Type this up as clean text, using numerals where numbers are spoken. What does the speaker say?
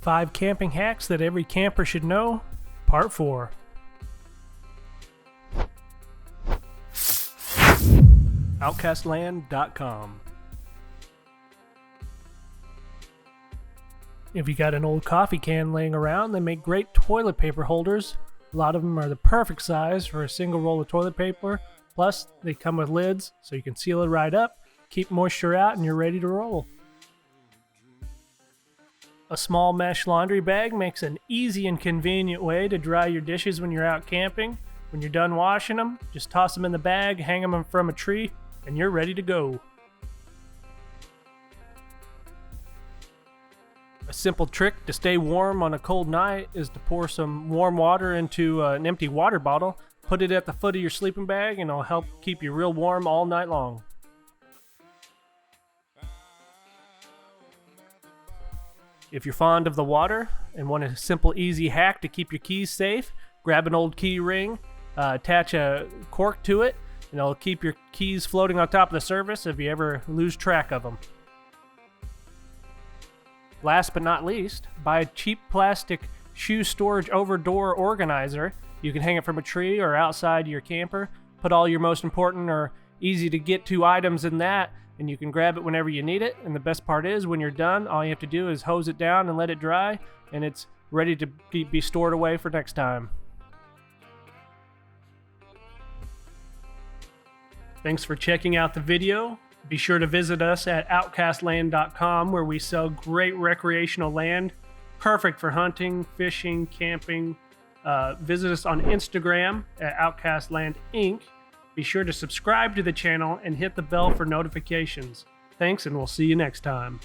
5 camping hacks that every camper should know, Part 4. Outcastland.com. If you got an old coffee can laying around, they make great toilet paper holders. A lot of them are the perfect size for a single roll of toilet paper. Plus, they come with lids so you can seal it right up, keep moisture out, and you're ready to roll. A small mesh laundry bag makes an easy and convenient way to dry your dishes when you're out camping. When you're done washing them, just toss them in the bag, hang them from a tree, and you're ready to go. A simple trick to stay warm on a cold night is to pour some warm water into an empty water bottle, put it at the foot of your sleeping bag, and it'll help keep you real warm all night long. If you're fond of the water and want a simple, easy hack to keep your keys safe, grab an old key ring, attach a cork to it, and it'll keep your keys floating on top of the surface if you ever lose track of them. Last but not least, buy a cheap plastic shoe storage over-door organizer. You can hang it from a tree or outside your camper. Put all your most important or easy to get to items in that, and you can grab it whenever you need it. And the best part is, when you're done, all you have to do is hose it down and let it dry, and it's ready to be stored away for next time. Thanks for checking out the video. Be sure to visit us at outcastland.com, where we sell great recreational land, perfect for hunting, fishing, camping. Visit us on Instagram at Outcastland Inc. Be sure to subscribe to the channel and hit the bell for notifications. Thanks, and we'll see you next time.